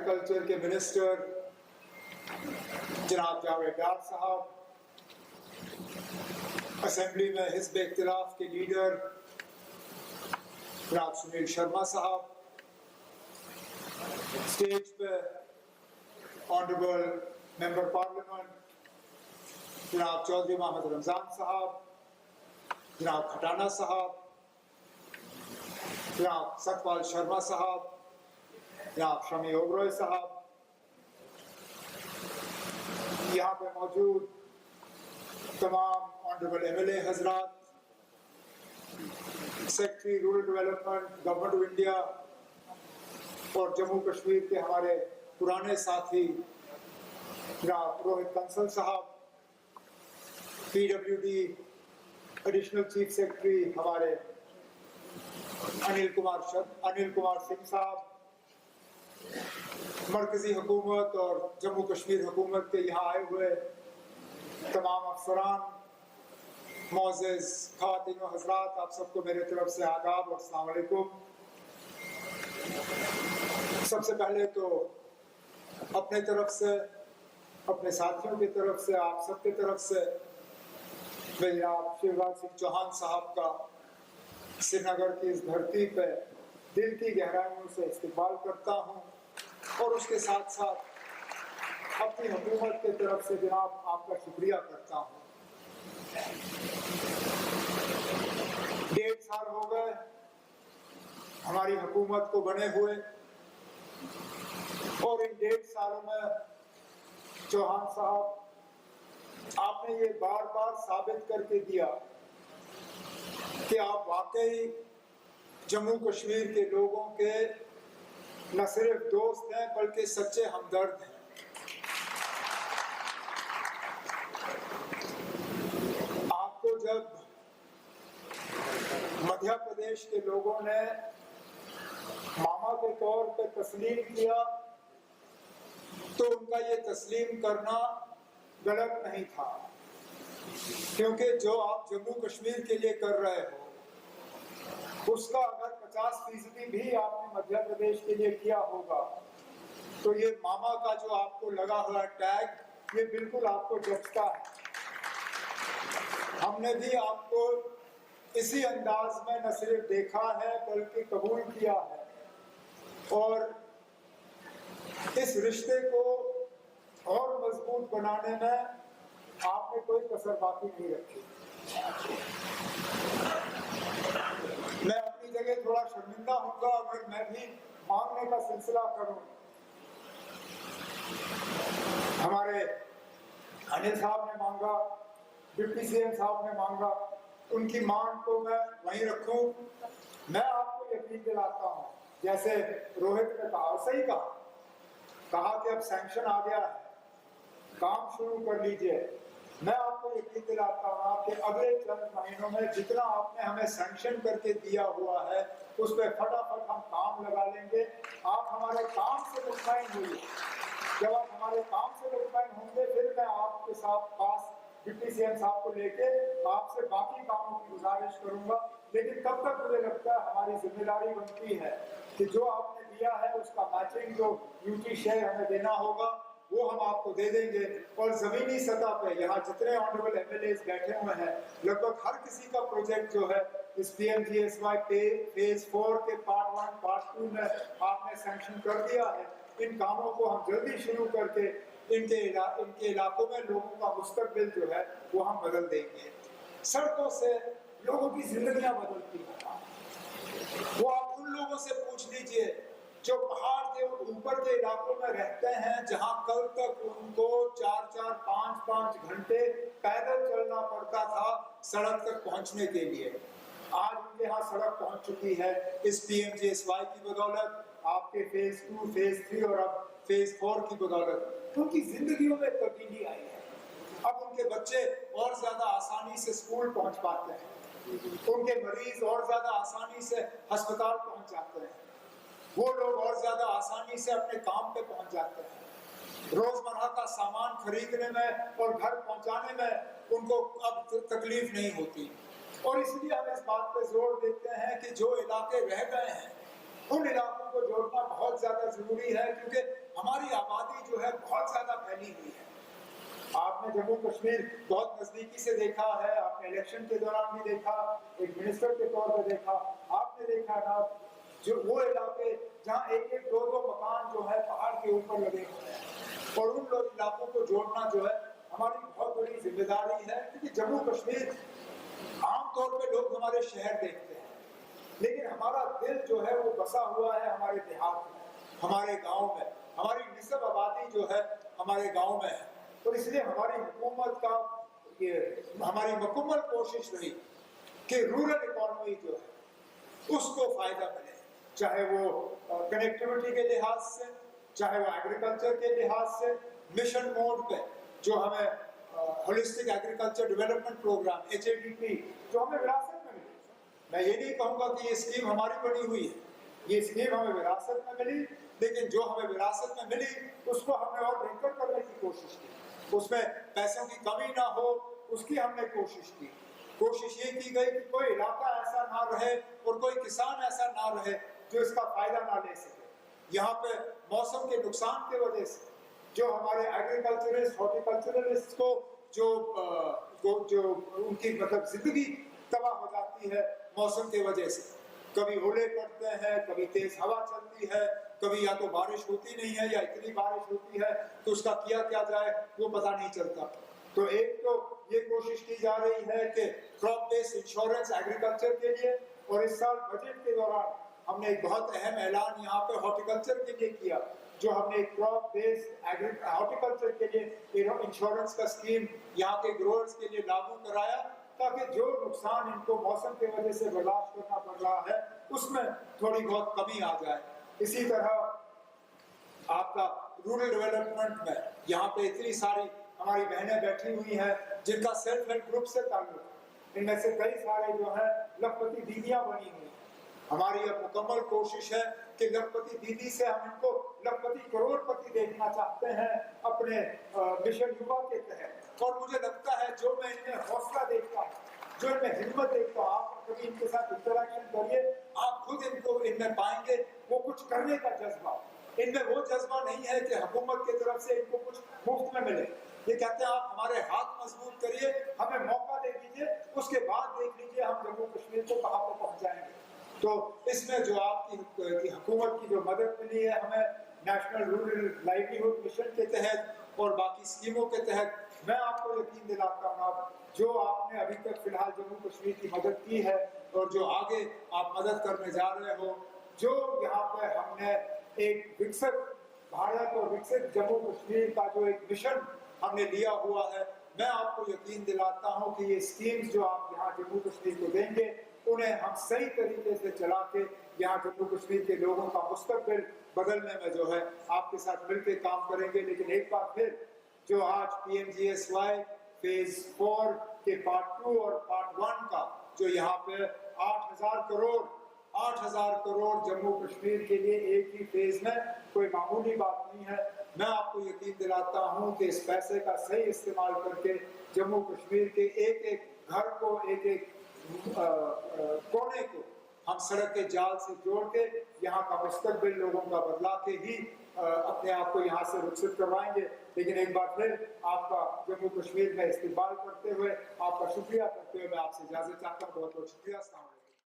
Agriculture के minister जनाब जावेद डार साहब, असेंबली में हिज़्ब इख्तिलाफ के लीडर जनाब सुनील शर्मा साहब, स्टेज पे ऑनरेबल मेंबर पार्लियामेंट जनाब चौधरी मोहम्मद रमजान साहब, जनाब खटाना साहब, जनाब सतपाल शर्मा साहब, जनाब शमी ओबरॉय साहब, यहाँ पे मौजूद तमाम ऑनरेबल एमएलए हजरात, secretary rural development government of India और जम्मू कश्मीर के हमारे पुराने साथी जनाब रोहित कंसल साहब, पीडब्ल्यूडी एडिशनल चीफ सेक्रेटरी हमारे अनिल कुमार सिंह साहब, मरकजी हुकूमत और जम्मू कश्मीर हुकूमत के यहाँ आए हुए तमाम अफसरान, मोअज़्ज़िज़ ख़वातीन व हज़रात, आप सबको मेरे तरफ से आदाब और अस्सलाम वालेकुम। सबसे पहले तो अपने तरफ से, अपने साथियों की तरफ से, आप सबकी तरफ से मैं जनाब शिवराज सिंह चौहान साहब का श्रीनगर की इस धरती पे दिल की गहराइयों से इस्तकबाल करता हूँ और उसके साथ साथ अपनी हुकूमत की तरफ से जनाब आपका शुक्रिया करता हूँ। 1.5 साल हो गए हमारी हुकूमत को बने हुए और इन 1.5 सालों में चौहान साहब आपने ये बार बार साबित करके दिया कि आप वाकई जम्मू कश्मीर के लोगों के न सिर्फ दोस्त हैं बल्कि सच्चे हमदर्द हैं। आपको जब मध्य प्रदेश के लोगों ने मामा के तौर पे तस्लीम किया तो उनका ये तस्लीम करना गलत नहीं था, क्योंकि जो आप जम्मू कश्मीर के लिए कर रहे हो उसका अगर 50% भी आपने मध्य प्रदेश के लिए किया होगा तो ये मामा का जो आपको लगा हुआ टैग ये बिल्कुल आपको जचता है। हमने भी आपको इसी अंदाज में न सिर्फ देखा है बल्कि कबूल किया है और इस रिश्ते को और मजबूत बनाने में आपने कोई कसर बाकी नहीं रखी। मैं अपनी जगह थोड़ा शर्मिंदा होऊंगा अगर मैं भी मांगने का सिलसिला करूं। हमारे अनिल साहब ने मांगा, डिप्टी सीएम साहब ने मांगा, उनकी मांग को मैं वहीं रखूं। मैं आपको यकीन दिलाता हूं, जैसे रोहित ने कहा, सही कहा कि अब सैंक्शन आ गया है, काम शुरू कर लीजिए। मैं आपको यकीन दिलाता हूँ आपके अगले चंद महीनों में जितना आपने हमें सैंक्शन करके दिया हुआ है उस पर फटाफट हम काम लगा लेंगे। आप हमारे काम से मुतमईन होइए। जब आप हमारे काम से मुतमईन होंगे फिर मैं आपके साथ पास डिप्टी सीएम साहब को लेके आपसे बाकी कामों की गुजारिश करूंगा। लेकिन तब तक मुझे लगता है हमारी जिम्मेदारी बनती है कि जो आपने दिया है उसका मैचिंग जो यूटी शेयर हमें देना होगा वो हम आपको दे देंगे। और जमीनी सतह पे यहाँ जितने ऑनरेबल एमएलएज बैठे हुए हैं लगभग हर किसी का प्रोजेक्ट जो है इस पीएमजीएसवाई फेज 4 के पार्ट 1 पार्ट 2 में आपने सैंक्शन कर दिया है। इन कामों को हम जल्दी शुरू करके इनके इलाकों में लोगों का मुस्तकबिल जो है वो हम बदल देंगे। सड़कों से लोगों की जिंदगियां बदलती हैं। वो आप उन लोगों से पूछ लीजिए जो पहाड़ के ऊपर के इलाकों में रहते हैं जहां कल तक उनको 4-4, 5-5 घंटे पैदल चलना पड़ता था सड़क तक पहुंचने के लिए। आज उनके यहाँ सड़क पहुंच चुकी है इस पीएमजीएसवाई की बदौलत, आपके फेज 2, फेज 3 और अब फेज 4 की बदौलत उनकी जिंदगियों में तब्दीली आई है। अब उनके बच्चे और ज्यादा आसानी से स्कूल पहुंच पाते हैं, उनके मरीज और ज्यादा आसानी से अस्पताल पहुंच जाते हैं, वो लोग और ज्यादा आसानी से अपने काम पे पहुंच जाते हैं। रोजमर्रा का सामान खरीदने में और घर पहुंचाने में उनको अब तकलीफ नहीं होती। और इसलिए हम इस बात पे जोर देते हैं कि जो इलाके रह गए हैं उन इलाकों को जोड़ना बहुत ज्यादा जरूरी है, क्योंकि हमारी आबादी जो है बहुत ज्यादा फैली हुई है। आपने जम्मू कश्मीर बहुत नजदीकी से देखा है, आपने इलेक्शन के दौरान भी देखा, एक मिनिस्टर के तौर पर देखा, आपने देखा ना जो वो इलाके जहाँ एक एक दो दो मकान जो है पहाड़ के ऊपर लगे हुए हैं, और उन लोग इलाकों को जोड़ना जो है हमारी बहुत बड़ी जिम्मेदारी है। क्योंकि जम्मू कश्मीर आमतौर पे लोग हमारे शहर देखते हैं, लेकिन हमारा दिल जो है वो बसा हुआ है हमारे देहात में, हमारे गांव में, हमारी निस्बत आबादी जो है हमारे गांव में है। तो इसलिए हमारी हुकूमत का ये हमारी मुकम्मल कोशिश रही कि रूरल इकोनॉमी जो है उसको फायदा मिले, चाहे वो कनेक्टिविटी के लिहाज से, चाहे वो एग्रीकल्चर के लिहाज से, मिशन मोड पे जो हमें holistic agriculture development programme HADP जो हमें विरासत में मिली। मैं ये नहीं कहूँगा कि ये स्कीम हमारी बनी हुई है, ये स्कीम हमें विरासत में मिली, लेकिन जो हमें विरासत में मिली उसको हमने और बेहतर करने की कोशिश की, उसमें पैसों की कमी ना हो उसकी हमने कोशिश की। कोशिश ये की गई कि कोई इलाका ऐसा ना रहे और कोई किसान ऐसा ना रहे जो इसका फायदा ना ले सके। यहाँ पे मौसम के नुकसान की वजह से जो हमारे एग्रीकल्चरिस्ट हॉर्टिकल्चरलिस्ट को जो उनकी मतलब जिंदगी तबाह हो जाती है मौसम की वजह से। कभी ओले पड़ते हैं, कभी तेज हवा चलती है, कभी या तो बारिश होती नहीं है या इतनी बारिश होती है तो उसका किया क्या जाए वो पता नहीं चलता। तो एक तो ये कोशिश की जा रही है कि क्रॉप बेस्ड इंश्योरेंस एग्रीकल्चर के लिए, और इस साल बजट के दौरान हमने एक बहुत अहम ऐलान यहाँ पे हॉर्टिकल्चर के लिए किया, जो हमने क्रॉप बेस्ड हॉर्टिकल्चर के लिए इंश्योरेंस का स्कीम यहाँ के ग्रोअर्स के लिए लागू कराया, ताकि जो नुकसान इनको मौसम की वजह से बर्दाश्त करना पड़ रहा है उसमें थोड़ी बहुत कमी आ जाए। इसी तरह आपका रूरल डेवलपमेंट में यहाँ पे इतनी सारी हमारी बहनें बैठी हुई हैं जिनका सेल्फ हेल्प ग्रुप से ताल्लुक है, इनमें से कई सारे जो है लखपति दीदियां बनी हुई हैं। हमारी अब मुकम्मल कोशिश है कि लखपति दीदी से हम इनको लखपति करोड़पति देखना चाहते हैं अपने मिशन युवा के तहत। और मुझे लगता है जो मैं इनमें हौसला देखता हूँ, जो इनमें हिम्मत देखता हूँ, आप कभी इनके साथ इंटरेक्शन करिए, आप खुद इनको इनमें पाएंगे वो कुछ करने का जज्बा। इनमें वो जज्बा नहीं है कि हुकूमत की तरफ से इनको कुछ मुफ्त में मिले। ये कहते हैं आप हमारे हाथ मजबूत करिए, हमें मौका दे दीजिए, उसके बाद देख लीजिए हम जम्मू कश्मीर को कहाँ पर पहुँचाएंगे। तो इसमें जो आपकी हुकूमत की जो मदद मिली है हमें नेशनल रूरल लाइवलीहुड मिशन के तहत और बाकी स्कीमों के तहत, मैं आपको यकीन दिलाता हूँ जो आपने अभी तक फिलहाल जम्मू कश्मीर की मदद की है और जो आगे आप मदद करने जा रहे हो, जो यहाँ पे हमने एक विकसित भारत और विकसित जम्मू कश्मीर का जो एक मिशन हमने लिया हुआ है, मैं आपको यकीन दिलाता हूँ कि ये स्कीम्स जो आप यहाँ जम्मू कश्मीर को देंगे उन्हें हम सही तरीके से चला के यहाँ जम्मू कश्मीर के लोगों का मुस्तकबिल बदलने में जो है आपके साथ मिलकर काम करेंगे। लेकिन एक बार फिर जो आज PMGSY फेज 4 के पार्ट 2 और पार्ट 1 का जो यहाँ पे 8,000 करोड़ जम्मू कश्मीर के लिए एक ही फेज में, कोई मामूली बात नहीं है। मैं आपको यकीन दिलाता हूँ कि इस पैसे का सही इस्तेमाल करके जम्मू कश्मीर के एक एक घर को, एक एक कोने को हम सड़क के जाल से जोड़ के यहाँ का मुस्तकबिल लोगों का बदला के ही अपने आप को यहाँ से रुखसत करवाएंगे। लेकिन एक बार फिर आपका जम्मू कश्मीर में इस्तेमाल करते हुए, आपका शुक्रिया करते हुए मैं आपसे इजाजत चाहता हूँ। बहुत बहुत शुक्रिया।